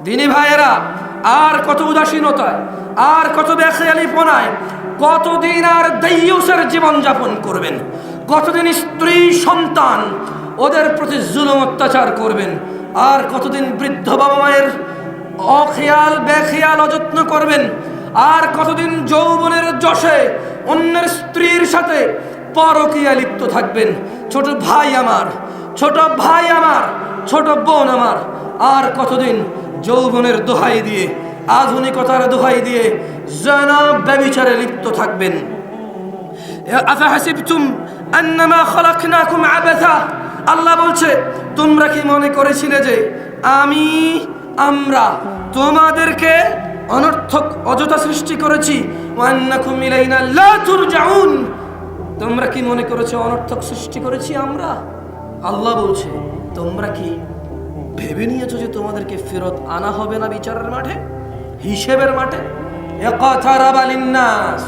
দিনী ভাইয়েরা, আর কত উদাসীনতায়, আর কত বেখেয়ালিপনায়, কতদিন আর দাইয়ুসের জীবনযাপন করবেন? কতদিন স্ত্রী সন্তান ওদের প্রতি জুলুম অত্যাচার করবেন? আর কতদিন বৃদ্ধ বাবা মায়ের অখেয়াল বেখেয়াল অযত্ন করবেন? আর কতদিন যৌবনের যশে অন্যের স্ত্রীর সাথে পরকীয়া লিপ্ত থাকবেন? ছোট ভাই আমার, ছোট ভাই আমার, ছোট বোন আমার, আর কতদিন যৌবনের দোহাই দিয়ে, আধুনিকতার দোহাই দিয়ে জিনা ব্যভিচারে লিপ্ত থাকবেন? আফাহাসিবতুম আন্নামা খালাকনাকুম আবাথা, আল্লাহ বলছে তোমরা কি মনে করেছিলে যে আমরা তোমাদেরকে অনর্থক অযথা সৃষ্টি করেছি? ওয়ান্নাকুম ইলাইনা লা তুরজাউন, তোমরা কি মনে করেছো অনর্থক সৃষ্টি করেছি আমরা? আল্লাহ বলছে তোমরা কি ভেবে নিয়েছো যে তোমাদেরকে ফেরত আনা হবে না বিচারের মাঠে, হিসেবের মাঠে? ইকতারাবা লিন্নাস,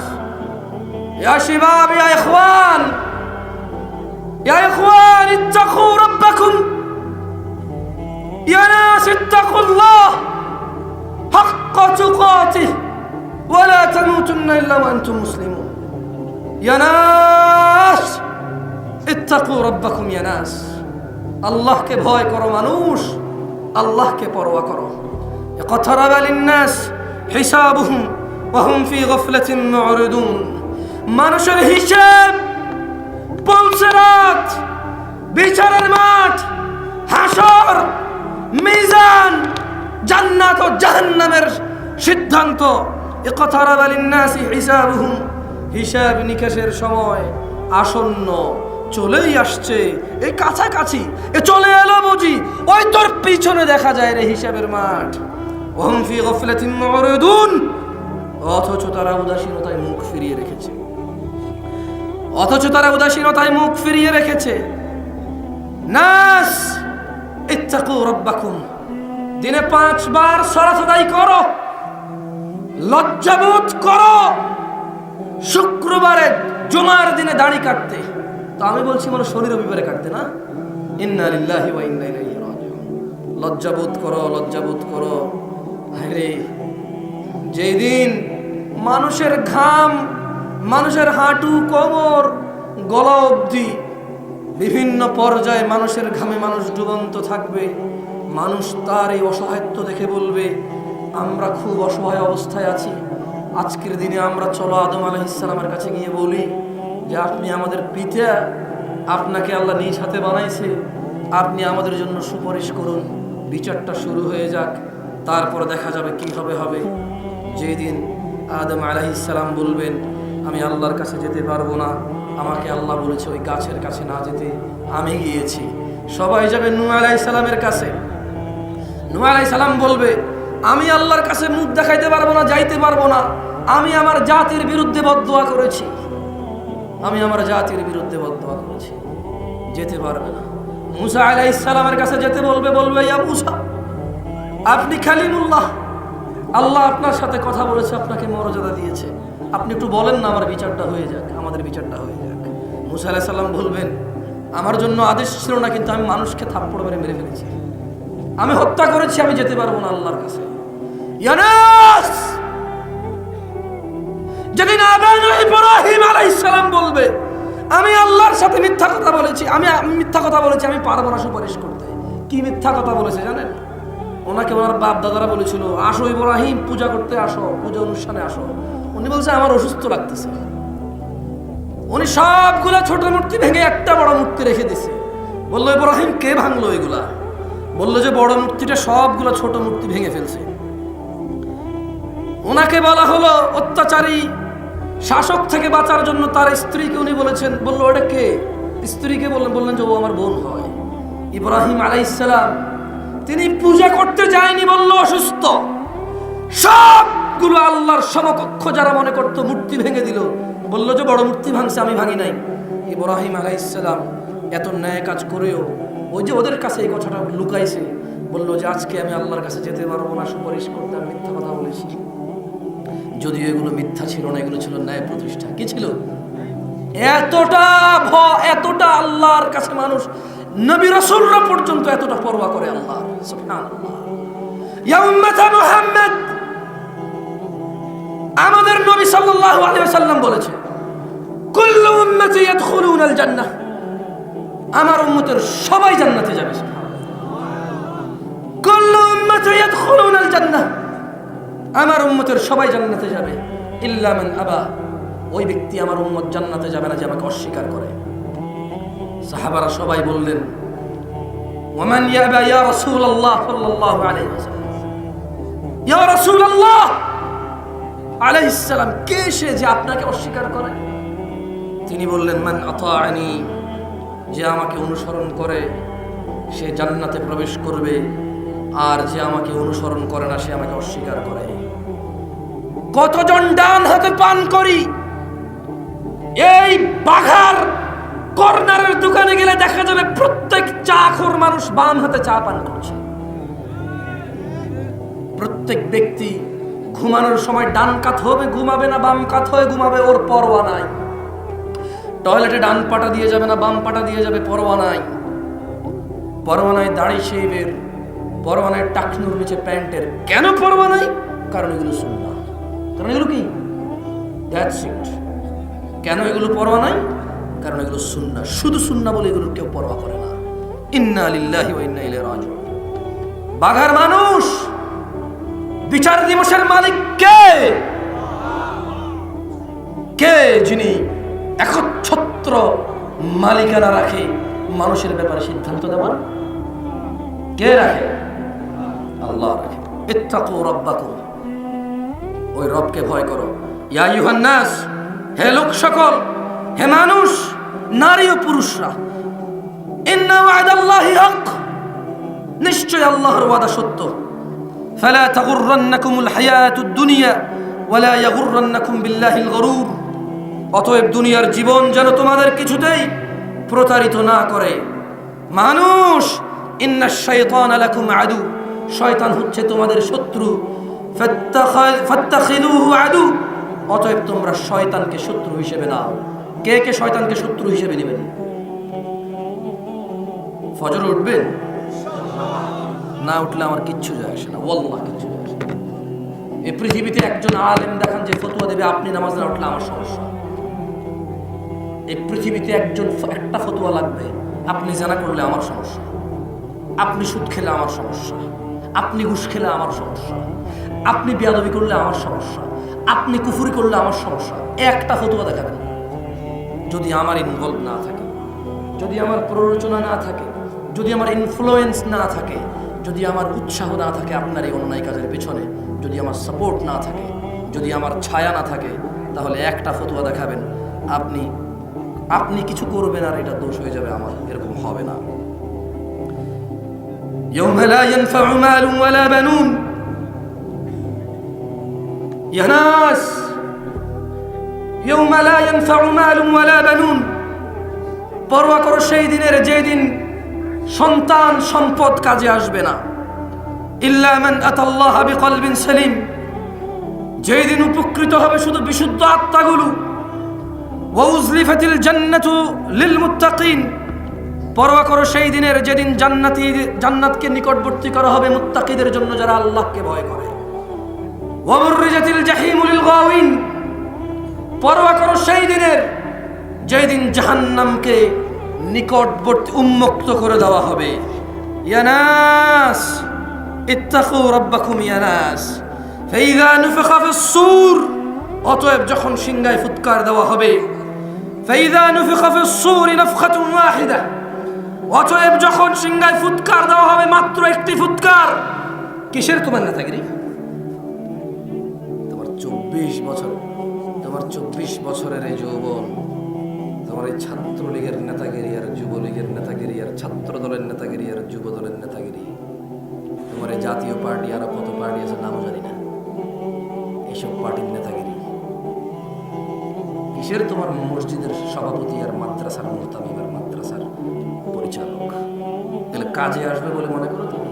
ইয়া শিবাব, ইয়া ইখওয়ান, ইয়া ইখওয়ান ইত্তাকু রাব্বাকুম, ইয়া নাস ইত্তাকুল্লাহ হাক্কা তুকাতিহ ওয়া লা তামুতুন্না ইল্লা ওয়া আনতুম মুসলিমুন। ইয়া নাস ইত্তাকু রাব্বাকুম, ইয়া নাস, আল্লাহকে ভয় করো মানুষ, আল্লাহকে পরোয়া করো। ইকতারাবা লিন্নাস হিসাবুহুম ওয়া হুম ফি গাফলাতিন মু'রিদুন, মানুষের হিসাব পৌঁছে রাত, বিচারের মাঠ, হাসর, মিজান, জান্নাত ও জাহান্নামের সিদ্ধান্ত। ইকতারাবা লিন্নাসি হিসাবুহুম, হিসাব নিকাশের সময় আসন্ন, চলেই আসছে, এই কাছাকাছি, এ চলে এলো বুঝি, ওই তোর পিছনে দেখা যায় রে হিসাবের মাঠ। ওহুম ফি গাফলাতিন মু'রিদুন, অথচ তারা উদাসীনতায় মুখ ফিরিয়ে রেখেছে, অথচ তারা উদাসীনতায় মুখ ফিরিয়ে রেখেছে। নাস ইত্তাকু রাব্বাকুম, দিনে 5 বার সালাত আদায় করো, লজ্জাবোধ করো। শুক্রবারে জুমার দিনে দাড়ি কাটতে, তো আমি বলছি মানে শনি রবিবারে কাটতে না। ইন্না লিল্লাহি ওয়া ইন্না ইলাইহি রাজিউন, লজ্জাবোধ করো, লজ্জাবোধ করো। আরে যেই দিন মানুষের ঘাম, মানুষের হাঁটু, কোমর, গলা অবধি বিভিন্ন পর্যায়ে মানুষের ঘামে মানুষ ডুবন্ত থাকবে, মানুষ তার এই অসহায়ত্ব দেখে বলবে আমরা খুব অসহায় অবস্থায় আছি। আজকের দিনে আমরা চলো আদম আলাইহিস সালামের কাছে গিয়ে বলি যে আপনি আমাদের পিতা, আপনাকে আল্লাহ নিজ হাতে বানাইছে, আপনি আমাদের জন্য সুপারিশ করুন, বিচারটা শুরু হয়ে যাক, তারপর দেখা যাবে কি হবে হবে। যেদিন আদম আলাইহিস সালাম বলবেন আমি আল্লাহর কাছে যেতে পারবো না, আমাকে আল্লাহ বলেছে ওই গাছের কাছে না যেতে, আমি গিয়েছি। সবাই যাবে নূহ আলাইহিস সালামের কাছে। নূহ আলাইহিস সালাম বলবে আমি আল্লাহর কাছে মুখ দেখাইতে পারবো না, যাইতে পারবো না, আমি আমার জাতির বিরুদ্ধে বদদুয়া করেছি, আমি আমার জাতির বিরুদ্ধে বদদুয়া করেছি, যেতে পারবে না। মূসা আলাইহিস সালামের কাছে যেতে বলবে, বলবে ইয়া মূসা আপনি কালিমুল্লাহ, আল্লাহ আপনার সাথে কথা বলেছে, আপনাকে মর্যাদা দিয়েছে, আপনি একটু বলেন না আমার বিচারটা হয়ে যাক, আমাদের বিচারটা হয়ে যাক। মূসা আলাইহিস সালাম বলবেন আমার জন্য আদেশ ছিল না, কিন্তু আমি মানুষকে থাপ্পড় মেরে মেরে ফেলেছি, আমি হত্যা করেছি, আমি যেতে পারবো না আল্লাহর কাছে। ইয়া নাস, যেদিন ইব্রাহিম আলাইহিস সালাম বলবে আমি আল্লাহর সাথে মিথ্যা কথা বলেছি, আমি মিথ্যা কথা বলেছি, আমি পারবো না সুপারিশ করতে। কি মিথ্যা কথা বলেছে জানেন? ওনাকে ওনার বাপ দাদারা বলেছিল আসো ইব্রাহিম পূজা করতে আসো, পূজা অনুষ্ঠানে আসো। উনি বলছে আমার অসুস্থ লাগতেছে। উনি সবগুলা ছোট মূর্তি ভেঙে একটা বড় মূর্তি রেখে দিছে। বললো ইব্রাহিম কে ভাঙলো এগুলা? বললো যে বড় মূর্তিটা সবগুলা ছোট মূর্তি ভেঙে ফেলছে। ওনাকে বলা হলো অত্যাচারী শাসক থেকে বাঁচার জন্য তার স্ত্রীকে উনি বলেছেন, বললো ওটা কে? স্ত্রীকে বললেন যে ও আমার বোন হয়। ইব্রাহিম আলাইহিস সালাম তিনি পূজা করতে যায়নি, বলল অসুস্থ। সবগুলো আল্লাহর সমকক্ষ যারা মনে করতো মূর্তি ভেঙে দিল, বললো যে বড় মূর্তি ভাঙছে, আমি ভাঙি নাই। ইব্রাহিম আলাইহিস সালাম এত ন্যায় কাজ করেও ওই যে ওদের কাছে এই কথাটা লুকাইছে, বললো যে আজকে আমি আল্লাহর কাছে যেতে পারবো না সুপারিশ করতে, আমি মিথ্যা কথা বলেছি। যদিও এগুলো মিথ্যা ছিল না, এগুলো ছিল ন্যায় প্রতিষ্ঠা। কি ছিল? এতটা আল্লাহর কাছে মানুষ, নবী রাসূলরা পর্যন্ত এতটা পরোয়া করে আল্লাহ। সুবহানাল্লাহ। ইয়া উম্মত মুহাম্মদ, আমাদের নবী সাল্লাল্লাহু আলাইহি ওয়াসাল্লাম বলেছে কুল্লু উম্মতি ইয়াদখুলুনাল জান্নাহ, আমার উম্মতের সবাই জান্নাতে যাবে। কুল্লু উম্মতি ইয়াদখুলুনাল জান্নাহ, আমার উম্মতের সবাই জান্নাতে যাবে, ইল্লা মান আবা, ওই ব্যক্তি আমার উম্মত জান্নাতে যাবে না যে আমাকে অস্বীকার করে। সাহাবারা সবাই বললেন ওয়ামান ইয়াবা ইয়া রাসূলুল্লাহ সাল্লাল্লাহু আলাইহি ওয়াসাল্লাম, ইয়া রাসূলুল্লাহ আলাইহিস সালাম, কে সে যে আপনাকে অস্বীকার করে? তিনি বললেন মান আতাআনি, যে আমাকে অনুসরণ করে সে জান্নাতে প্রবেশ করবে, আর যে আমাকে অনুসরণ করে না সে আমাকে অস্বীকার করে। কতজন ডান হাতে পান করি, এই বাঘার কর্নারের দোকানে গেলে দেখা যাবে প্রত্যেক চাখোর মানুষ বাম হাতে চা পান করছে। প্রত্যেক ব্যক্তি ঘুমানোর সময় ডান কাত হবে ঘুমাবে না বাম কাত হয়ে ঘুমাবে, ওর পরোয়া নাই। টয়লেটে ডান পাটা দিয়ে যাবে না বাম পাটা দিয়ে যাবে, পরোয়া নাই। পরোয়া নাই দাড়ি শেভের, পরোয়া নাই টাকনুর নিচে প্যান্টের। কেন পরোয়া নাই? কারণ এগুলো সুন্নাহ। কারণ এগুলো কি? That's it. কেন এগুলো পরোয়া নাই? কারণ এগুলো সুন্নাহ। শুধু সুন্নাহ বলে এগুলো কেউ পরোয়া করে না। ইন্না লিল্লাহি ওয়া ইন্না ইলাইহি রাজিউন। বাঘার মানুষ, বিচার দিবসের মালিক কে? কে যিনি একচ্ছত্র মালিকানা রাখে মানুষের ব্যাপারে সিদ্ধান্ত দেওয়ার? কে রাখে? আল্লাহ রাখে। ইত্তাকু রাব্বাকুম, ওই রবকে ভয় করো। ইয়া আইয়ুহান নাস, হে লোক সকল, হে মানুষ, নারী ও পুরুষরা, ইন্না ওয়াদাল্লাহি হক, নিশ্চয় আল্লাহর ওয়াদা সত্য। ফালা তাগুররান্নাকুমুল হায়াতুদ দুনিয়া ওয়ালা ইয়াগুররান্নাকুম বিল্লাহিল গরুর, অতএব দুনিয়ার জীবন যেন তোমাদের কিছুতেই প্রতারিত না করে। মানুষ, ইন্নাশ শাইতানা লাকুম আদু, শয়তান হচ্ছে তোমাদের শত্রু। ফাত্তাখিযুহু আদু, অতএব তোমরা শয়তানকে শত্রু হিসেবে নাও। কে কে শয়তানকে শত্রু হিসেবে নেবেন? ফজর উঠবেন? না উঠলে আমার কিচ্ছু যায় আসে না, ওয়াল্লাহ কিচ্ছু যায় আসে না। এই পৃথিবীতে একজন আলেম দেখান যে ফতোয়া দেবে আপনি নামাজ না উঠলে আমার সমস্যা। এই পৃথিবীতে একটা ফতোয়া লাগবে, আপনি জানা করলে আমার সমস্যা, আপনি সুদ খেলে আমার সমস্যা, আপনি ঘুষ খেলে আমার সমস্যা, আপনি বেয়াদবি করলে আমার সমস্যা, আপনি কুফরি করলে আমার সমস্যা। একটা ফতোয়া দেখাবেন। যদি আমার ইনভলভ না থাকে, যদি আমার প্ররোচনা না থাকে, যদি আমার ইনফ্লুয়েন্স না থাকে, যদি আমার উৎসাহ না থাকে আপনার এই অন্যায় কাজের পেছনে, যদি আমার সাপোর্ট না থাকে, যদি আমার ছায়া না থাকে, তাহলে একটা ফতোয়া দেখাবেন, আপনি কিছু করবেন আর এটা দোষ হয়ে যাবে আমার। এরকম হবে না। يوم لا ينفع مال ولا بنون يا ناس يوم لا ينفع مال ولا بنون, পরোয়া করো সেই দিনের যেদিন সন্তান সম্পদ কাজে আসবে না। ইল্লা মান আতাল্লাহা বিকলবিন সালিম, যেই দিন উপকৃত হবে শুধু বিশুদ্ধ আত্মাগুলো। ওয়া উজলিফাতিল জান্নাতু লিল মুত্তাকিন, পরোয়া করো সেই দিনের যেদিন জান্নাতকে নিকটবর্তী করা হবে মুত্তাকিদের জন্য, যারা আল্লাহকে ভয় করে। ওয়া বুররিজাতিল জাহিমু লিল গাওয়িন, পরোয়া করো সেই দিনের যেই দিন জাহান্নামকে নিকটবর্তী উন্মুক্ত করে দেওয়া হবে। ইয়া নাস ইত্তাকু রাব্বাকুম ইয়া নাস ফাইযা নুফিখা ফিস সূর, অতএব যখন সিংহায় ফুৎকার দেওয়া হবে, ফাইযা নুফিখা ফিস সূর নাফখাতুন ওয়াহিদা, অতএব যখন সিংহায় ফুৎকার দেওয়া হবে, মাত্র একটি ফুৎকার। কিসের তোমার নেতাগিরি? তোমার 24 বছরের এই যৌবন, তোমার এই ছাত্রলীগের নেতাগিরি আর যুবলীগের নেতাগিরি আর ছাত্র দলের নেতাগিরি আর যুব দলের নেতাগিরি, তোমার এই জাতীয় পার্টি আরো কত পার্টি আছে নামও জানি না, এইসব পার্টির নেতাগিরি। কিসের তোমার মসজিদের সভাপতি আর মাদ্রাসার মুহতামিম আর মাদ্রাসার পরিচালক? তাহলে কাজে আসবে বলে মনে করো তুমি?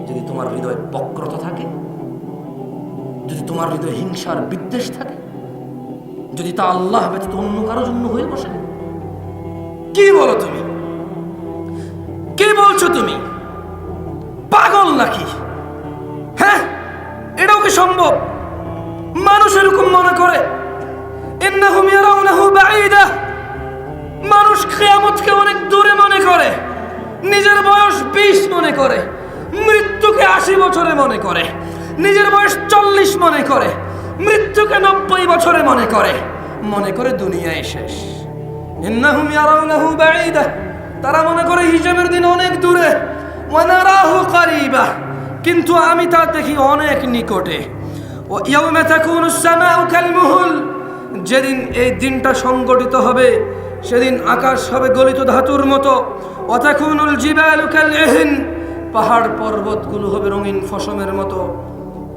যদি তোমার হৃদয় বক্রতা থাকে, যদি তোমার হৃদয় হিংসার বিদ্বেষ থাকে, যদি তা আল্লাহ ব্যতীত অন্য কারোর জন্য হয়ে বসে, কি বলো তুমি? কি বলছো তুমি? পাগল নাকি? কিভাবে সম্ভব? মানুষ এরকম মনে করে ইন্নাহুম ইয়ারাউনাহু বাঈদা, মানুষ কিয়ামতকে অনেক দূরে মনে করে, নিজের বয়স 20 মনে করে, মৃত্যুকে 80 বছরে মনে করে, নিজের বয়স 40 মনে করে, মৃত্যুকে 90 বছরে মনে করে দুনিয়ায় শেষ। ইন্নাহুম ইয়ারাউনাহু বাঈদা, তারা মনে করে হিসাবের দিন অনেক দূরে। ওয়া নারাহু কারীবা, কিন্তু আমি তা দেখি অনেক নিকটে। ওয়া ইয়াউমা তাকুনুস সামাউ কালমুহুল, যেদিন এই দিনটা সংগঠিত হবে সেদিন আকাশ হবে গলিত ধাতুর মতো। ওয়া তাকুনুল জিবালু কালইহন, পাহাড় পর্বতগুলো হবে রঙিন ফসমের মতো।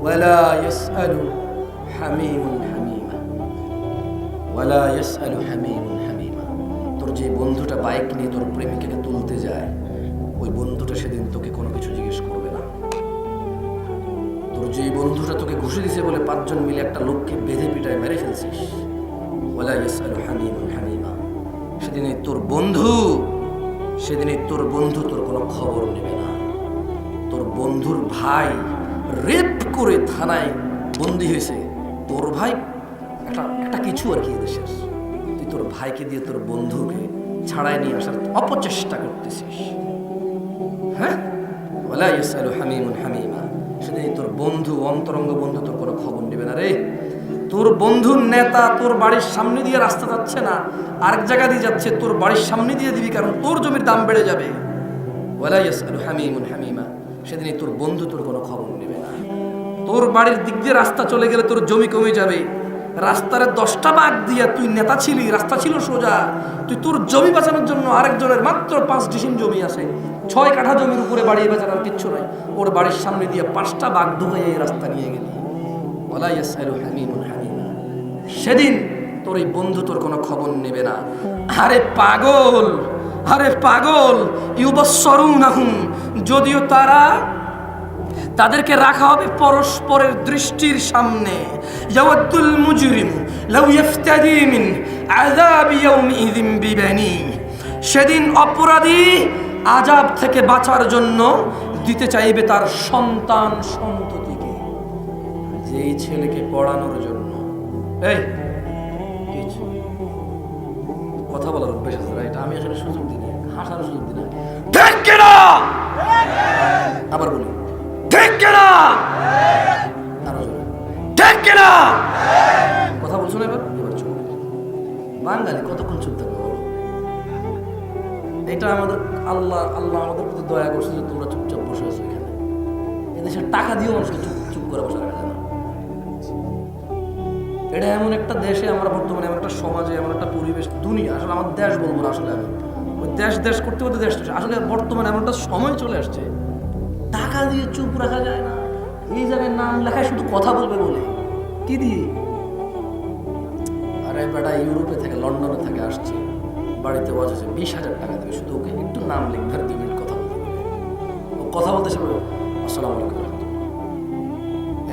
ওয়ালা ইয়াসআলু হামিমুন হামিমা, ওয়ালা ইয়াসআলু হামিমুন হামিমা। তোর যে বন্ধুটা বাইক নিয়ে তোর প্রেমিকাকে তুলতে যায়, ওই বন্ধুটা সেদিন তোকে কোনো কিছু জিজ্ঞেস করবে না। তোর যে বন্ধুটা তোকে ঘুষি দিছে বলে 5 জন মিলে একটা লোককে বেঁধে পিটায় মেরে ফেলছিস, ওয়ালা ইয়াসআলু হামিমুন হামিমা। সেদিনে তোর বন্ধু তোর কোনো খবর নেবে না। তোর বন্ধুর ভাই রেপ করে থানায় বন্দী হয়েছে, তোর ভাই একটা কিছু আর কি দেশের, তুই তোর ভাইকে দিয়ে তোর বন্ধুকে ছাড়াই নিয়ে আসার অপচেষ্টা করতেছিস। হ্যাঁ, ওয়ালা ইয়াসআলু হামিমুন হামিমা। সেদিন তোর বন্ধু, অন্তরঙ্গ বন্ধু তোর কোনো খবর নেবে না রে। তোর বন্ধুর নেতা তোর বাড়ির সামনে দিয়ে রাস্তা যাচ্ছে না, আরেক জায়গা দিয়ে যাচ্ছে, তোর বাড়ির সামনে দিয়ে দিবি, কারণ তোর জমির দাম বেড়ে যাবে। ওয়ালা ইয়াসআলু হামিমুন হামিমা। সেদিন তোর বন্ধু তোর কোনো খবর নেবে না। তোর বাড়ির দিক দিয়ে রাস্তা চলে গেলে তোর জমি কমে যাবে, রাস্তার 10টা বাঁক দিয়া তুই নেতা ছিলি, রাস্তা ছিল সোজা, তুই তোর জমি বাঁচানোর জন্য আরেকজনের মাত্র 5 ডিসিম জমি আছে, 6 কাঠা জমির উপরে বাড়িয়ে বেচানোর কিচ্ছু নাই, ওর বাড়ির সামনে দিয়ে 5টা বাঁক ঢুকে এই রাস্তা নিয়ে গেলি। ওয়ালা ইয়াসআলু হামিমুন হামিমা। সেদিন তোর এই বন্ধু তোর কোনো খবর নেবে না। আরে পাগল, ইউবাসসিরুনাহুম, যদিও তাদেরকে রাখা হবে পরস্পরের দৃষ্টির সামনে। ইয়াওয়াদ্দুল মুজরিমু লাউ ইফতাদি মিন আযাবি ইয়াউমিযিন বিবানি, সেদিন অপরাধী আযাব থেকে বাঁচার জন্য দিতে চাইবে তার সন্তান সন্ততিকে। যেই ছেলেকে পড়ানোর জন্য, এই কিছু কথা বলার অভ্যাস আছে, এটা আমি আসলে সুযোগ দিই না, হাসার সুযোগ দিই না। ঠিক কিনা? আবার বলি, ঠিক কিনা? আরো জোরে, ঠিক কিনা? কথা বলছো না? এবার চুপ। বাঙালি কতক্ষণ চুপ থাকবে বলো? এটা আমাদের আল্লাহ আমাদের প্রতি দয়া করছে যে তোমরা চুপচাপ বসে আছো এখানে। এদেশের টাকা দিয়েও মানুষকে চুপ করে বসে রাখা যায় না। এটা এমন একটা দেশে আমরা বর্তমানে, এমন একটা সমাজে, এমন একটা পরিবেশ, দুনিয়া, আসলে আমার দেশ বলবো না, আসলে আমি ওই দেশ করতে করতে দেশ আসলে বর্তমানে এমন একটা সময় চলে আসছে, টাকা দিয়ে চুপ রাখা যায় না। এই জায়গায় নাম লেখায় শুধু কথা বলবে বলে, কি দিয়ে? আরে বেটা ইউরোপে থেকে, লন্ডনে থেকে আসছে, বাড়িতে ওয়াজ আছে, 20,000 টাকা দেবে শুধু ওকে একটু নাম লিখবে, 2 মিনিট কথা বলতে বলবে। ও কথা বলতে সে বলবে আসসালামু আলাইকুম,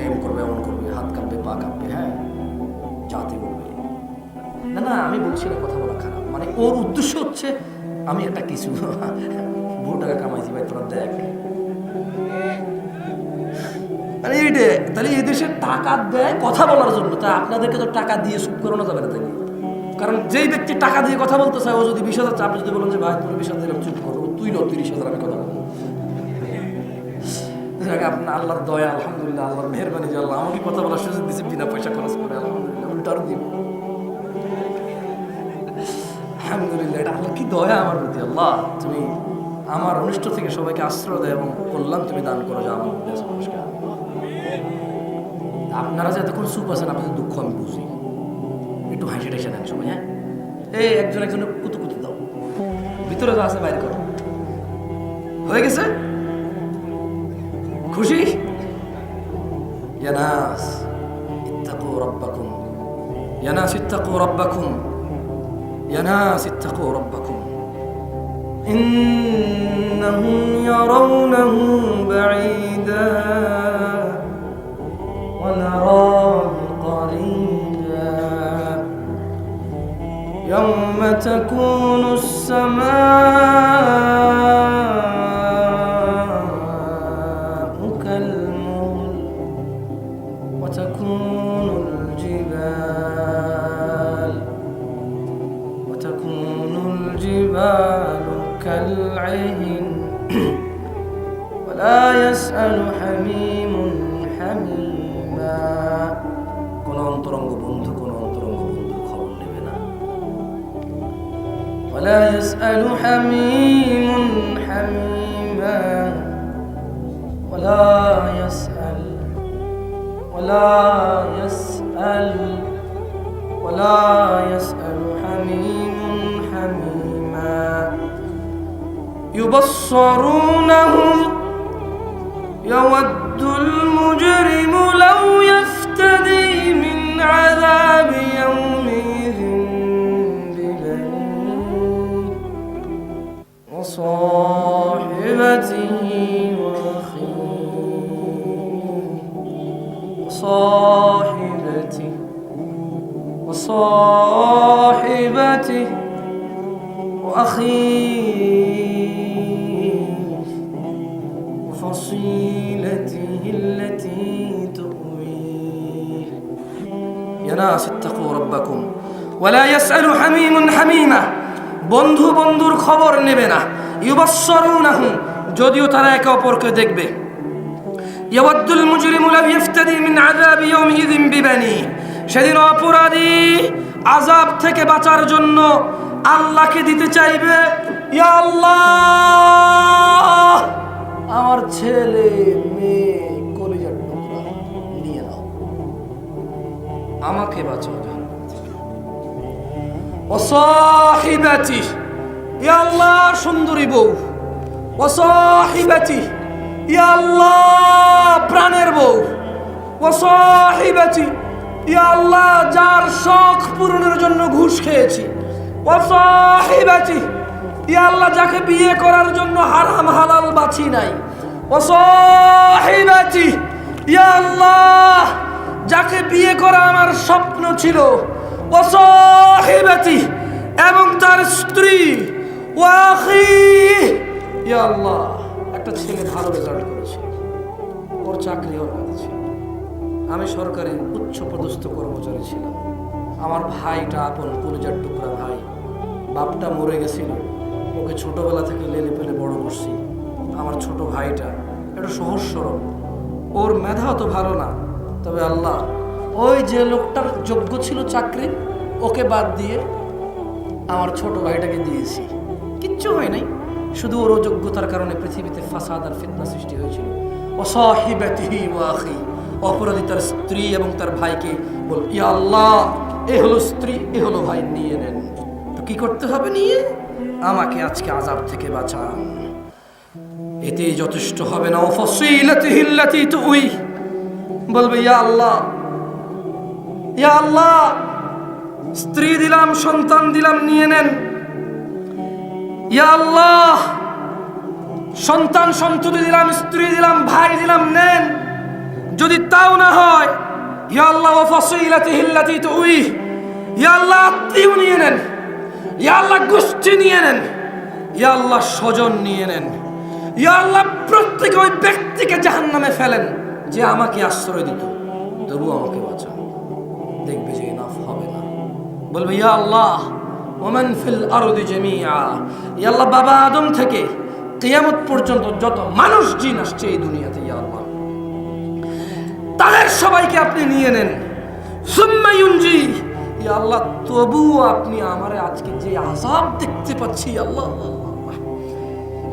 এম করবে, এমন করবে, হাত কাঁপবে, পা কাঁপবে, হ্যাঁ জাতি বলবে। না আমি বলছি না কথা বলা খারাপ, মানে ওর উদ্দেশ্য হচ্ছে আমি একটা কিছু বহু টাকা কামাইছি ভাই, তোরা দেখ। আরে এইটা তাহলে এই দেশে টাকা দেয় কথা বলার জন্য, তা আপনাদেরকে তো টাকা দিয়ে চুপ করানো যাবে না, তাই? কারণ যেই ব্যক্তি টাকা দিয়ে কথা বলতে চায়, ও যদি 20,000, আপনি যদি বলেন যে ভাই তুমি 20,000 চুপ করো, তুই লো 30,000, আমি কথা বলবো। আপনার আল্লাহর দয়া, আলহামদুলিল্লাহ, আল্লাহর মেহরবানি যে আল্লাহ আমাকে কথা বলার সুযোগ দিচ্ছে বিনা পয়সা খরচ করে, আলহামদুলিল্লাহ, উল্টার দিব। আলহামদুলিল্লাহ, এটা আল্লাহ কি দয়া আমার প্রতি। আল্লাহ তুমি আমার অনিষ্ট থেকে সবাইকে আশ্রয় দেয় এবং কল্যাণ তুমি দান করো, যা আমার মধ্যে আছে মানুষকে। আপনারা যে এতক্ষণ চুপ আছেন, আপনাদের দুঃখ আমি বুঝি, একটু হাসি টেসে নেন সবাই। হ্যাঁ, এই একজনের কুতু দাও, ভিতরে যা আছে বাইরে করো। হয়ে গেছে? খুশি? ইয়া নাস ইত্তাকু রাব্বাকুম, ইয়া নাস ইত্তাকু রাব্বাকুম, ইয়া নাস ইত্তাকু রাব্বাকুম ইন্নাহুম ইয়ারাউনাহু বাঈদা ওয়া নারাহু قريبا يوم تكون السماء كالمهل وتكون الجبال كالعهن ولا يسأل حميم حميما কোন অন্তরঙ্গ বন্ধুর খবর নেবে না ولا يسأل حميم حميما ولا يسأل حميم حميما يبصرونهم يود المجرم لو يفتدي من عذاب يومئذ ببنيه وصاحبته وصاحبته وأخيه وفصيلته التي تؤويه يا ناس اتقوا ربكم ولا يسأل حميم حميما বন্ধুর খবর নেবে না ইউবাসসিরুনাহুম যদিও তারা একে অপরকে দেখবে ইয়াওয়াদ্দুল মুজরিমু লাউ ইফতাদি মিন আযাবি ইয়াওমিযিন বিবানি সেদিন অপরাধী আযাব থেকে বাঁচার জন্য আল্লাহকে দিতে চাইবে ইয়া আল্লাহ আমার ছেলে মেয়ে কলিজার টুকরা নিয়ে নাও আমাকে বাঁচাও ওয়াসাহিবাতি ইয়া আল্লাহ সুন্দরী বউ ওয়াসাহিবাতি ইয়া আল্লাহ প্রাণের বউ ওয়াসাহিবাতি ইয়া আল্লাহ যার শখ পূরণের জন্য ঘুষ খেয়েছি ওয়াসাহিবাতি ইয়া আল্লাহ যাকে বিয়ে করার জন্য হারাম হালাল বাছি নাই ওয়াসাহিবাতি ইয়া আল্লাহ যাকে বিয়ে করা আমার স্বপ্ন ছিল ওয়াসাহিবাতি এবং তার স্ত্রী ওয়াখি ইয়া আল্লাহ একটা ছেলে ভালো রেজাল্ট করেছে ওর চাকরি হয়ে গেছে আমি সরকারি উচ্চ পদস্থ কর্মচারী ছিলাম আমার ভাইটা আপন কলিজার টুকরা ভাই বাপটা মরে গেছিল ওকে ছোটবেলা থেকে লেলে পেলে বড় করছি আমার ছোট ভাইটা একটু সহজ সরল ওর মেধা তো ভালো না তবে আল্লাহ ওই যে লোকটার যোগ্য ছিল চাকরি ওকে বাদ দিয়ে আমার ছোট ভাইটাকে দিয়েছি কিচ্ছু হয় নাই শুধু ওর অযোগ্যতার কারণে পৃথিবীতে ফাসাদ আর ফিতনা সৃষ্টি হয়েছিল ওয়াসাহিবাতিহি ওয়া আখি অপরাধী তার স্ত্রী এবং তার ভাইকে বল ইয়া আল্লাহ এ হলো স্ত্রী এ হলো ভাই নিয়ে নেন তো কি করতে হবে নিয়ে আমাকে আজকে আযাব থেকে বাঁচান এতেই যথেষ্ট হবে না ওয়াফসিলাতিহি আল্লাতী তুই বলবে ইয়া আল্লাহ স্ত্রী দিলাম সন্তান দিলাম নিয়ে নেন ইয়া আল্লাহ সন্তান সন্ততি দিলাম স্ত্রী দিলাম ভাই দিলাম নেন যদি তাও না হয় ইয়া আল্লাহ ওয়াফসিলাতিহি আল্লাতী তুই ইয়া আল্লাহ আত্মীয় নিয়ে নেন ইয়া আল্লাহ গোষ্ঠী নিয়ে নেন ইয়া আল্লাহ স্বজন নিয়ে নেন ইয়া আল্লাহ প্রত্যেক ওই ব্যক্তিকে জাহান্নামে ফেলেন যে আমাকে আশ্রয় দিত তবু আমাকে বাঁচান দেখবে যে ইনাফ হবে না বলবে ইয়া আল্লাহ ওমান ফিল আরদি জামিআ ইয়া আল্লাহ বাবা আদম থেকে কিয়ামত পর্যন্ত যত মানুষ জিন আসছে এই দুনিয়াতে ইয়া আল্লাহ তাদের সবাইকে আপনি নিয়ে নেন সুম্মা ইউনজি ইয়া আল্লাহ তবুও আপনি আমারে আজকে যে আযাব দেখতে পাচ্ছি আল্লাহ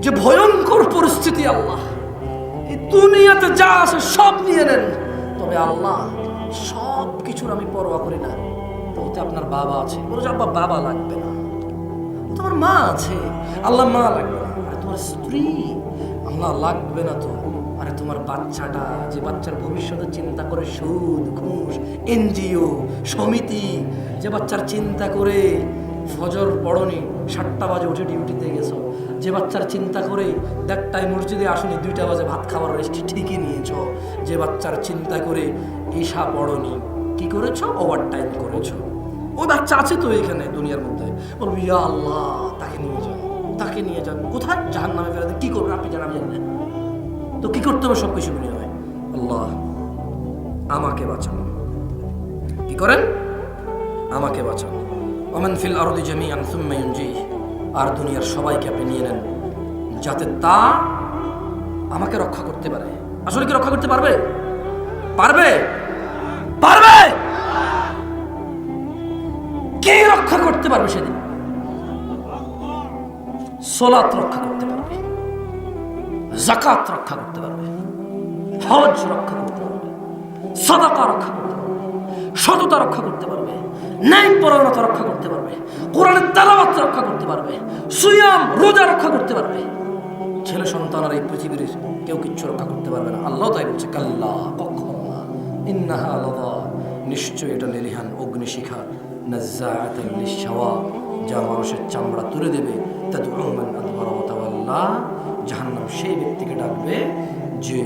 যে ভয়ঙ্কর পরিস্থিতি আল্লাহ এই দুনিয়াতে যা আছে সব নিয়ে নেন তবে আল্লাহ সব কিছুর আমি পরোয়া করি না বলতে আপনার বাবা আছে বলে আব্বা বাবা লাগবে না তোমার মা আছে আল্লাহ মা লাগবে না আর তোমার স্ত্রী আল্লাহ লাগবে না তো আরে তোমার বাচ্চাটা যে বাচ্চার ভবিষ্যতের চিন্তা করে সুদ ঘুষ এনজিও সমিতি যে বাচ্চার চিন্তা করে ফজর পড়নি 7টা বাজে উঠে ডিউটিতে গেছো যে বাচ্চার চিন্তা করে 1টায় মসজিদে আসনি 2টা বাজে ভাত খাবার রেস্টি ঠিকই নিয়েছো যে বাচ্চার চিন্তা করে ঈশা পড়নি কি করেছো ওভার টাইম করেছো ওই বাচ্চা আছে তো এখানে দুনিয়ার মধ্যে বলবো ইয়া আল্লাহ তাকে নিয়ে যান কোথায় জাহান্নামে ফেরাতে কি করবেন আপনি জানাবেন তো কি করতে হবে সব কিছু নিয়ে হয় আল্লাহ আমাকে বাঁচান। কি করেন? আমাকে বাঁচান। ওমান ফিল আরদি জামিআন সুম্মা ইউনজিহ, আর দুনিয়ার সবাইকে আপনি নিয়ে নেন যাতে তা আমাকে রক্ষা করতে পারে। আসলে কি রক্ষা করতে পারবে? পারবে? পারবে? কে রক্ষা করতে পারবে সেদিন? সালাত রক্ষা করতে পারবে, যাকাত রক্ষা করতে পারবে, হজ রক্ষা করতে পারবে, সাদাকা রক্ষা করতে পারবে, সততা রক্ষা করতে পারবে, ন্যায় পরায়ণতা রক্ষা করতে পারবে, কোরআনের তেলাওয়াত রক্ষা করতে পারবে, সিয়াম রোজা রক্ষা করতে পারবে। ছেলে সন্তান আর এই পৃথিবীর কেউ কিচ্ছু রক্ষা করতে পারবে না। আল্লাহ তাই বলছে, কাল্লা, কখনো না, ইন্নাহা লাযা, নিশ্চয় এটা লেলিহান অগ্নিশিখা, নাজ্জাআতান লিশ-শাওয়া, যা মানুষের চামড়া তুলে দেবে, তাদউ মান আদবারা ওয়া তাওয়াল্লা, জাহান্নাম সেই ব্যক্তিকে ডাকবে যে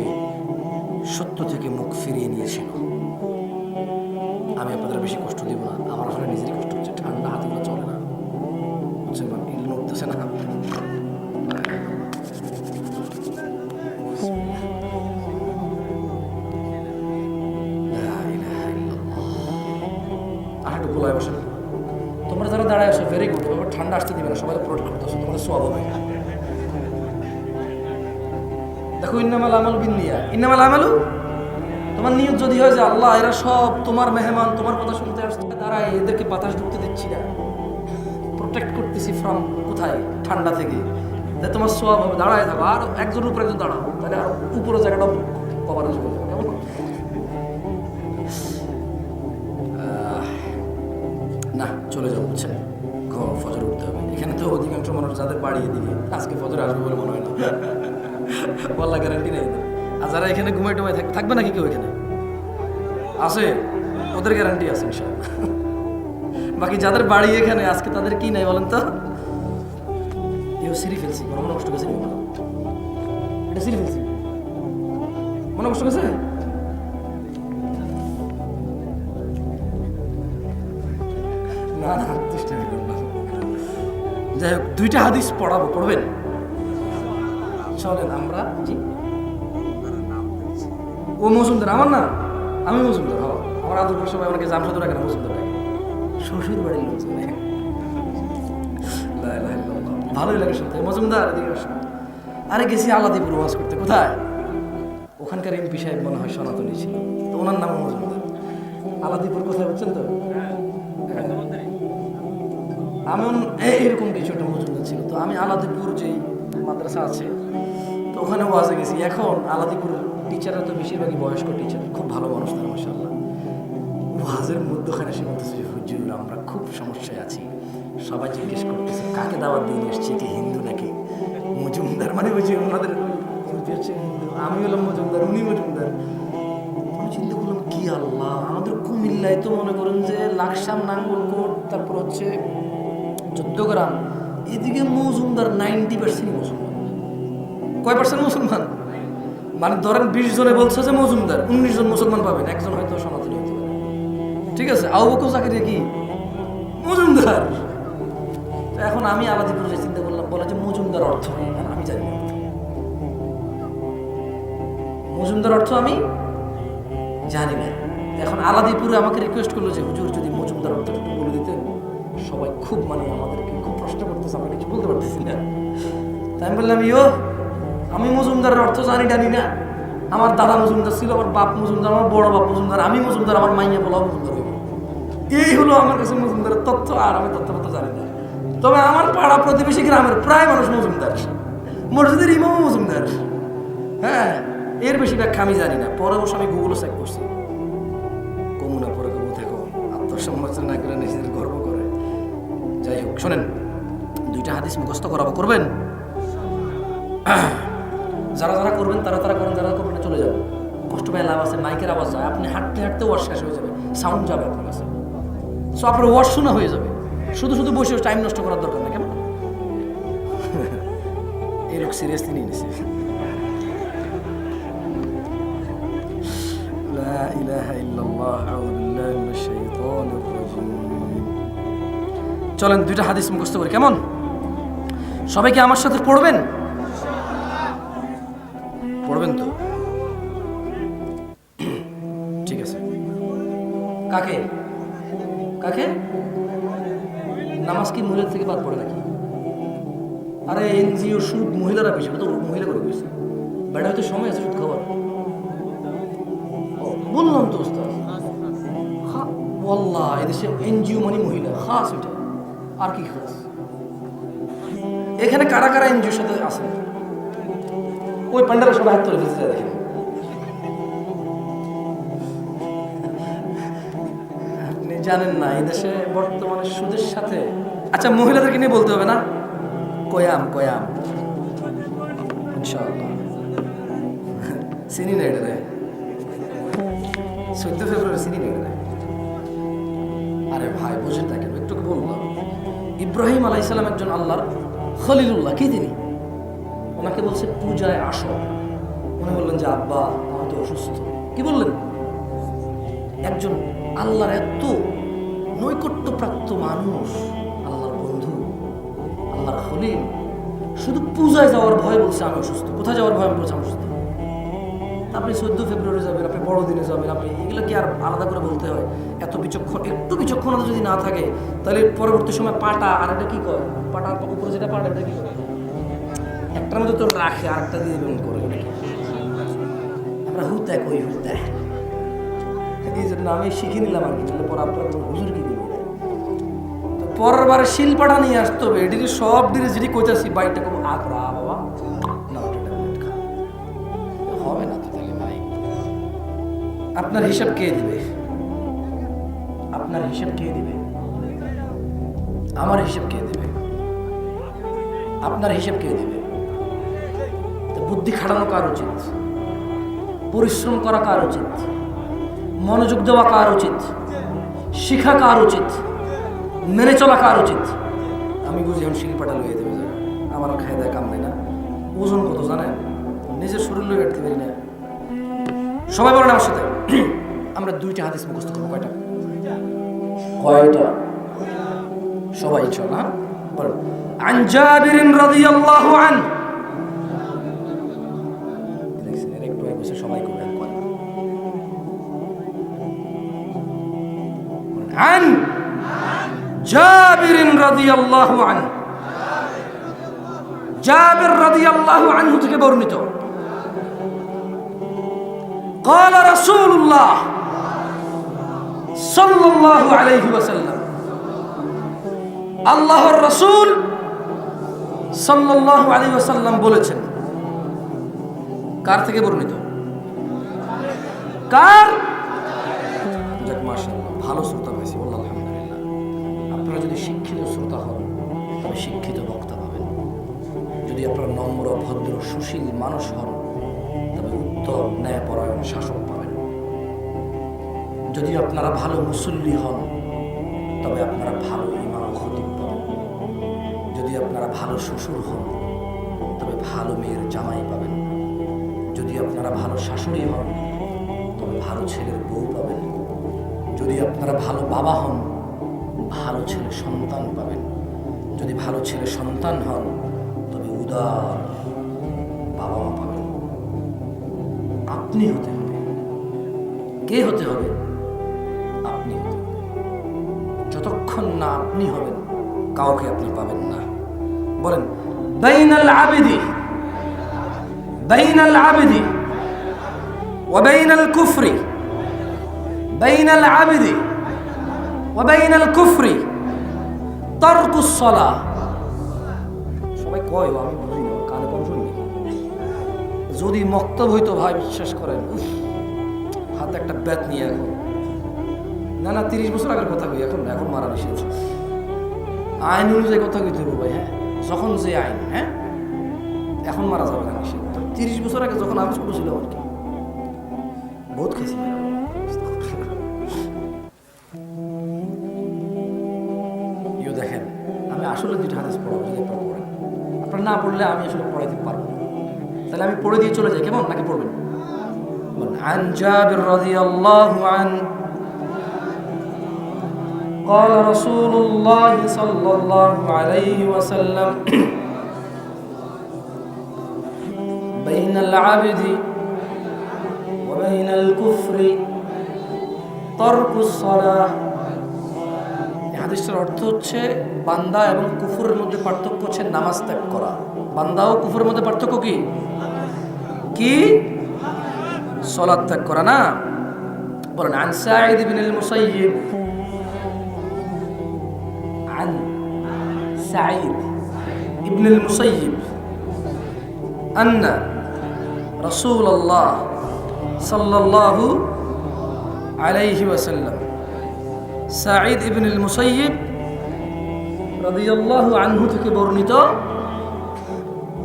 সত্য থেকে মুখ ফিরিয়ে নিয়েছিল। আমি আপনাদের বেশি কষ্ট দিব না, আমার আসলে নিজেরই কষ্ট হচ্ছে, ঠান্ডা হাতগুলো চলে না, বুঝছেন? ইল নড়তেছে না। তোমরা যারা দাঁড়ায় আসো ভেরি গুড, তোমার ঠান্ডা আসতে দিবে না, সবাই প্রোটেক্ট করতেছো, তোমাদের সওয়াব হবে। দেখো, ইন্নামাল আমালু বিন্নিয়াত, ইন্নামাল আমালু, তোমার নিয়ত যদি হয় যে আল্লাহ এরা সব তোমার মেহমান, তোমার কথা শুনতে আসছে, দাঁড়ায় এদেরকে বাতাস ঢুকতে দিচ্ছি না, প্রোটেক্ট করতেছি ফ্রম কোথায়? ঠান্ডা থেকে, তোমার সওয়াব হবে। দাঁড়ায় থাকো, আর একজনের উপর একজন দাঁড়াও, তাহলে আর উপরে জায়গাটা কভারেজ হয়ে যাবে। কেমন? না, চলে যাবো, বুঝছেন? ফজর উঠতে হবে। এখানে তো অধিকাংশ মানুষ যাদের বাড়ি এদিকে, আজকে ফজর আসবে বলে মনে হয় না, বল্লা গ্যারান্টি নেই। আর যারা এখানে ঘুমাই টুমাই থাকবে নাকি কেউ এখানে আছে? ওদের গ্যারান্টি আছে ইনশাআল্লাহ। বাকি যাদের বাড়ি এখানে, আজকে তাদের কি নাই বলেন তো? এও সিঁড়ি ফেলছি, মনে কষ্ট গেছে, এটা সিঁড়ি ফেলছি, মনে কষ্ট গেছে। না না, যাই হোক, দুইটা হাদিস পড়াবো, পড়বেন? চলেন আমরা। জি, ও মজুমদার আমার না, আমি মজুমদার। হ্যাঁ, আমার আদরপুর সবাই আমাকে জামশাদুর রাখে না, মজুমদার রাখে, শ্বশুর বাড়ির লোকজন। ভালোই লাগে শুনতে। মজুমদার এদিকে আসো। আরে গেছি আলাদিপুর ওয়াজ করতে। কোথায়? ওখানকার এমপি সাহেব মনে হয় সনাতনী ছিল, তো ওনার নাম মজুমদার। আলাদিপুর কোথায় বুঝছেন তো? আমি এরকম কিছু একটা মজুমদার ছিল। তো আমি আলাদিপুর যে মাদ্রাসা আছে, তো ওখানে ওয়াজে গেছি। এখন আলাদিপুরের টিচাররা তো বেশিরভাগই বয়স্ক টিচার, খুব ভালো মানুষ তারা, মাশাআল্লাহ। ওয়াজের মধ্যখানে সে বলতেছে, হুজুর আমরা খুব সমস্যায় আছি, সবাই জিজ্ঞেস করতেছে কাকে দাওয়াত দিয়ে এসছি, কি হিন্দু নাকি মজুমদার, মানে ওই যে ওনাদের হিন্দু, আমি হলাম মজুমদার, উনি মজুমদার। আমি চিন্তা করলাম, কি আল্লাহ, আমাদের কুমিল্লায় তো মনে করেন যে লাকসাম, নাঙ্গলকোট, তারপর হচ্ছে 14 গ্রাম, এদিকে মজুমদার 90% মুসলমান। কয় পার্সেন্ট মুসলমান? মানে ধরেন 20 জনে বলছে যে মজুমদার, 19 জন মুসলমান পাবেন, একজন হয়তো সনাতনী হতে পারে। ঠিক আছে, আবু বকর জাকারিয়া কি মজুমদার? তো এখন আমি আলাদিপুর যে চিন্তা করলাম, বলে যে মজুমদার অর্থ আমি জানি না, মজুমদার অর্থ আমি জানি না। এখন আলাদিপুরে আমাকে রিকোয়েস্ট করলো যে হুজুর যদি মজুমদার অর্থটা একটু বলে দিতেন, সবাই খুব মানে আমাদেরকে খুব প্রশ্ন করতেছে, আমরা কিছু বলতে পারতেছি না। তাই আমি বললাম, আমি মজুমদারের অর্থ জানি না, আমার দাদা মজুমদার ছিল, আমার বাপ মজুমদার, আমার বড় বাপ মজুমদার, আমি মজুমদার, আমার মাইয়া বলা মজুমদার হইব। এই হলো আমার কাছে মজুমদারের তথ্য, আর আমি তথ্য জানি না। তবে আমার পাড়া প্রতিবেশী গ্রামের প্রায় মানুষ মজুমদার, মসজিদের ইমামও মজুমদার। হ্যাঁ, এর বেশি ব্যাখ্যা আমি জানি না। পরে বসে আমি গুগলও চেক করছি, কমুনা পরে কমু দেখো, আত্মসমালোচনা না করে নিজেদের গর্ব করে। যাই হোক, শোনেন, দুইটা হাদিস মুখস্থ করাবো, করবেন? যারা যারা করবেন তারা করেন, যারা করবেন না চলে যাবেন, কষ্ট পায় লাভ আছে। মাইকের আওয়াজ যায়, আপনি হাঁটতে হাঁটতে ওয়াশ শেষ হয়ে যাবে, সাউন্ড যাবে আপনার কাছে, সো আপনার ওয়াশ শোনা হয়ে যাবে। শুধু বসে টাইম নষ্ট করার দরকার নেই। কেমন এই লোক সিরিয়াসলি নিয়ে নিছে। লা ইলাহা ইল্লাল্লাহ, আউযু বিল্লাহি মিনাশ শাইতানির রাজীম। চলেন দুইটা হাদিস মুখস্থ করি, কেমন? সবাইকে আমার সাথে পড়বেন? পড়বেন তো? ঠিক ঠিক আছে। কাকে কাকে? নামাজ কি মহিলা থেকে বাদ পড়ে নাকি? আরে এনজিও সুদ মহিলারা বেশি, তো মহিলা করে বেশি। বেটা হয়তো সময় আছে সুদ খাবার। বললাম তো ওস্তাদ, ওয়াল্লাহ এদেশে এনজিও মানে মহিলা খাস, এটা আর কি খাস? এখানে কারা কারা এনজিওর সাথে আছে? ওই পান্ডারা সবাই হাত তুলে ফেলতে দেখেন। আপনি জানেন না এদেশে বর্তমানে সুদের সাথে, আচ্ছা মহিলাদেরকে নিয়ে বলতে হবে না, কয়াম কয়াম ইনশাআল্লাহ চিনি না এটা, 14 ফেব্রুয়ারি চিনি না এটা। আরে ভাই বুঝেন না কেন, একটু বললাম ইব্রাহিম আলাইহিস সালাম একজন আল্লাহর খলিলুল্লাহ, কি তিনি? ওনাকে বলছে পূজায় আসো। উনি বললেন যে আব্বা আমি তো অসুস্থ। কি বললেন? একজন আল্লাহর এত নৈকট্যপ্রাপ্ত মানুষ, আল্লাহর বন্ধু, আল্লাহর খলিল, শুধু পূজায় যাওয়ার ভয় বলছে আমি অসুস্থ। কোথায় যাওয়ার ভয় বলছে আমি অসুস্থ? আপনি 14 ফেব্রুয়ারি যাবেন, আপনি বড়দিনে যাবেন, আপনি এগুলো কি আর আলাদা করে বলতে হয়? এত বিচক্ষণ, একটু বিচক্ষণতা যদি না থাকে তাহলে পরবর্তী সময় পাটা, আর এটা কি করে পাটার উপরে যেটা পাটা এটা কি করে, একটার মধ্যে তো রাখে আর একটা দিয়ে বেরোন করে, আমরা হুতায় কই হুতায়, এই জন্য আমি শিখে নিলাম আর কি। তাহলে পর আপনার হুজুর কি দিবে, তো পরের বারে শিলপাটা নিয়ে আসতে হবে। এটিকে সব দিনে যেটি কইতাছি বাইকটা খুব আগ্রা বাবা না, হবে না তো। তাহলে ভাই আপনার হিসাব কে দিবে? আপনার হিসাব কে দিবে? আমার হিসাব কে দিবে? আপনার হিসাব কে দিবে? বুদ্ধি খাটানো কার উচিত? পরিশ্রম করা কার উচিত? মনোযোগ দেওয়া কার উচিত? শিখা কার উচিত? মেনে চলা কার উচিত? আমি বুঝি এখন শিল্পাটা লইয়ে দেবে, আমার খাই দেয় কাম নেই না। ওজন কত জানেন? নিজের শরীর লইয়ে কাটতে পারি না। সবাই বলেন আমার সাথে, আমরা 2টা হাদিস মুখস্থ করবো। কয়টা? কয়টা? সবাই ইনশাআল্লাহ বলেন। আন জাবির রাদিয়াল্লাহু আনহু, সবাই করবেন। عن جابر رضي الله عنه, জাবির রাদিয়াল্লাহু আনহু থেকে বর্ণিত, قال رسول الله صلى الله عليه وسلم, আল্লাহর রাসূল সাল্লাল্লাহু আলাইহি ওয়াসাল্লাম বলেছেন। কার থেকে বর্ণিত? কার? যাক মাশাআল্লাহ, ভালো শ্রোতা পাইছি, বললাম আলহামদুলিল্লাহ। আপনারা যদি শিক্ষিত শ্রোতা হন তবে শিক্ষিত বক্তা পাবেন। যদি আপনারা নম্র ভদ্র সুশীল মানুষ হন তবে উত্তম ন্যায়পরায়ণ শাসক পাবেন। যদি আপনারা ভালো মুসল্লি হন তবে আপনারা ভালো ইমাম খতিব পাবেন। যদি আপনারা ভালো শ্বশুর হন তবে ভালো মেয়ের জামাই পাবেন। যদি আপনারা ভালো শাশুড়ি হন তবে ভালো ছেলের বউ পাবেন। যদি আপনারা ভালো বাবা হন ভালো ছেলে সন্তান পাবেন। যদি ভালো ছেলে সন্তান হন তবে উদার বাবা মা পাবেন। আপনি হতে হবে। কে হতে হবে? আপনি হতে হবে। যতক্ষণ না আপনি হবেন কাউকে আপনি পাবেন না। বলেন, বাইনাল আবিদি ওয়া বাইনাল কুফরি, বাইনাল আবিদি ওয়া বাইনাল কুফরি তারকুস সালাহ। সবাই কয়, আমি বুঝি না, কানে কম শুনি। যদি মক্তব হইতো ভাই, বিশ্বাস করেন, হাতে একটা ব্যাট নিয়ে এখন না 30 বছর আগের কথা কই, এখন মারা নিষেধ। আইন অনুযায়ী কথা কইতে হবে ভাই। হ্যাঁ, যখন যে আইন, হ্যাঁ এখন মারা যাবে না নিষেধ। 30 বছর আগে যখন আমি ছোট ছিল আর কি, বহুত খেয়েছি। দেখেন, আমি আসলে 2টা হাদিস পড়াবো, যদি আপনারা পড়েন। আপনারা না পড়লে আমি আসলে পড়াইতে পারবো না। তাহলে আমি পড়ে দিয়ে চলে যাই, কেমন? নাকি পড়বেন? عن جابر رضي الله عنه قال رسول الله صلى الله عليه وسلم بين العبد وبين الكفر তারকুস সালাহ। এই হাদিসটার অর্থ হচ্ছে বান্দা এবং কুফরের মধ্যে পার্থক্য হচ্ছে নামাজ ত্যাগ করা। বান্দা ও কুফরের মধ্যে পার্থক্য কি? কি? সালাত ত্যাগ করা না। বলেন আন সাঈদ ইবনে আল-মুসাইয়িব, আন সাঈদ ইবনে আল-মুসাইয়িব আন্না রাসূলুল্লাহ সাল্লাল্লাহু আলাইহি ওয়াসাল্লাম, সাঈদ ইবনে আল-মুসাইয়িব রাদিয়াল্লাহু আনহু থেকে বর্ণিত,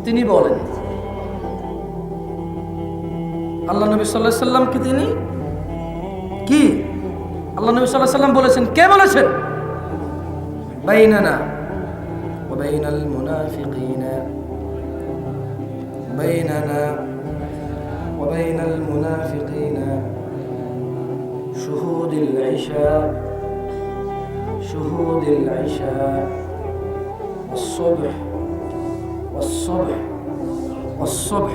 তিনি বলেন আল্লাহ নবী সাল্লাল্লাহু আলাইহি ওয়াসাল্লামকে তিনি কি আল্লাহ নবী সাল্লাল্লাহু আলাইহি ওয়াসাল্লাম বলেছেন। কে বলেছেন? বাইনানা ওয়া বাইনাল মুনাফিকিনা, বাইনানা ওয়া বাইনাল মুনাফিকিনা শুহুদুল ইশা, শুহুদুল ইশা والصبح والصبح والصبح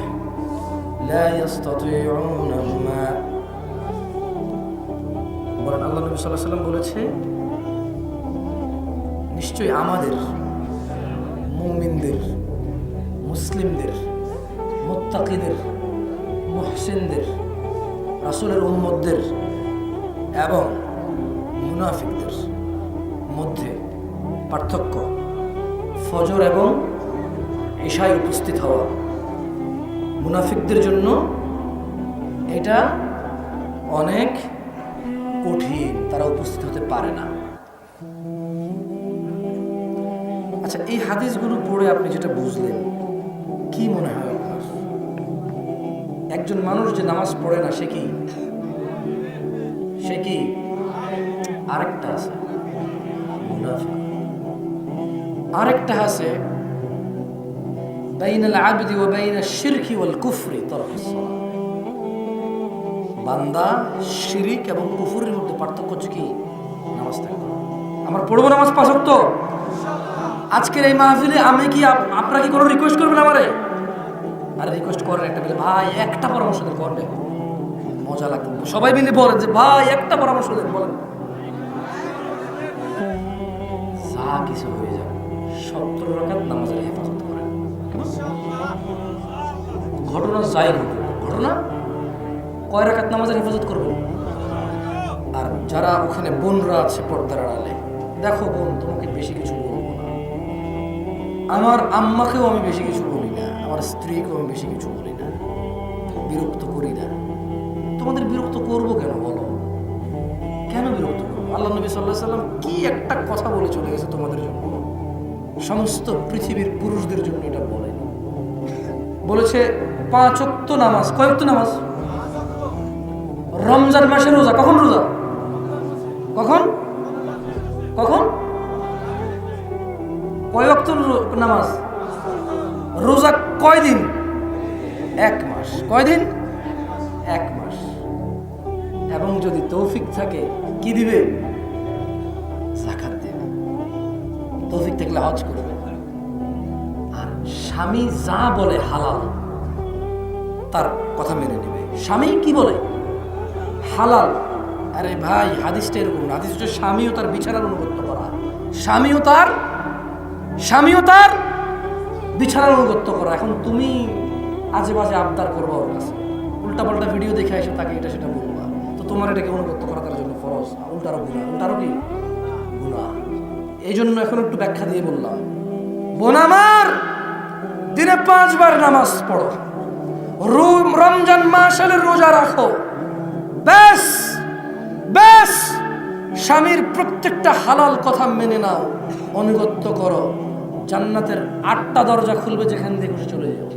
لا يستطيعونهما। বলেন আল্লাহ নবী সাল্লাল্লাহু আলাইহি ওয়াসাল্লাম বলেছে, নিশ্চয়ই আমাদের মুমিনদের, মুসলিমদের, মুত্তাকিদের, মুহসিনদের, রাসূলের উম্মতদের এবং মুনাফিকদের মধ্যে পার্থক্য ফজর এবং ইশায় উপস্থিত হওয়া। মুনাফিকদের জন্য এটা অনেক কঠিন, তারা উপস্থিত হতে পারে না। আচ্ছা, এই হাদিসগুলো পড়ে আপনি যেটা বুঝলেন, কি মনে হয় আপনার? একজন মানুষ যে নামাজ পড়ে না সে কি? সে কি? আরেকটা আছে মুনাফিক, আরেকটা আছে বাইনাল আবদি ওয়া বাইনাশ শিরকি ওয়াল কুফরি তারকুস সালাহ। বান্দা শিরিক এবং কুফরের মধ্যে পার্থক্য হচ্ছে কি? নামাজ ত্যাগ করা। আমরা পড়বো নামাজ 5 ওয়াক্ত। আজকের এই মাহফিলে আমি কি আপনারা কি কোনো রিকোয়েস্ট করবেন আমারে? আরে রিকোয়েস্ট করেন একটা, বলে ভাই একটা পরামর্শ দেন, করবে মজা লাগবে। সবাই মিলে বলেন যে ভাই একটা পরামর্শ দেন, বলেন। যা কিছু হয়ে যাবে 70 রাকাত নামাজের হেফাজত করেন। ঘটনা যাই হোক, ঘটনা কয় রাকাত নামাজের হেফাজত করবেন? আর যারা ওখানে বোনরা আছে পর্দার আড়ালে, দেখো বোন, তোমাকে বেশি কিছু বলবো না, আমার আম্মাকেও আমি বেশি কিছু বলি না, আমার স্ত্রীকেও আমি বেশি কিছু বলি না, বিরক্ত করি না। তোমাদের বিরক্ত করবো কেন বলো? কেন বিরক্ত করবো? আল্লাহ নবী সাল্লাল্লাহু আলাইহি ওয়াসাল্লাম কি একটা কথা বলে চলে গেছে তোমাদের জন্য, সমস্ত পৃথিবীর পুরুষদের জন্য এটা বলে। বলেছে 5 ওয়াক্ত নামাজ। কয় ওয়াক্ত নামাজ? রমজান মাসে রোজা। কখন রোজা? কখন কখন? কয় ওয়াক্ত নামাজ? রোজা কয় দিন? 1 মাস। কয় দিন? 1 মাস। এবং যদি তৌফিক থাকে কি দিবে? যাকাত দিবে। তৌফিক থাকলে হজ করবে। আর স্বামী যা বলে হালাল, তার কথা মেনে নেবে। স্বামী কি বলে? হালাল। আরে ভাই, হাদিসটা এরকম না। হাদিস হচ্ছে স্বামীও তার বিছানার অনুগত্য করা, স্বামীও তার বিছানার অনুগত্য করা। এখন তুমি আজে বাজে আবদার করবা ওর কাছে, উল্টাপাল্টা ভিডিও দেখে এসে তাকে এটা সেটা বলবা, তো তোমার এটাকে অনুগত্য করা তার জন্য ফরজ, উল্টারও গুনাহ। উল্টারও কি গুনাহ? এই জন্য এখন একটু ব্যাখ্যা দিয়ে বললাম, বোন আমার, দিনে 5 বার নামাজ পড়ো, রমজান মাসের রোজা রাখো, ব্যাস ব্যাস। স্বামীর প্রত্যেকটা হালাল কথা মেনে নাও, অনুগত্য করো, জান্নাতের 8টা দরজা খুলবে, যেখান দিয়ে খুশি চলে যাও।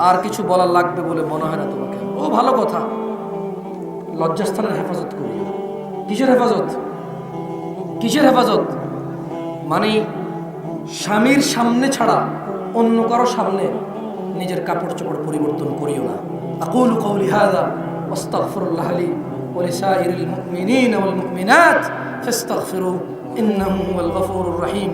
আর কিছু বলার লাগবে বলে মনে হয় না তোমাকে। ও ভালো কথা, লজ্জাস্থানের হেফাজত করি। কিসের হেফাজত? কিসের হেফাজত? মানে স্বামীর সামনে ছাড়া অন্য কারো সামনে নিজের কাপড় চোপড় পরিবর্তন করিও না। আকুলু কওলি হাযা ওয়াস্তাগফিরুল্লাহ লি ওয়া লিসাইরিল মুমিনিনা ওয়াল মুমিনাত ফাস্তাগফিরু ইন্নাহু হুয়াল গফুরুর রহিম।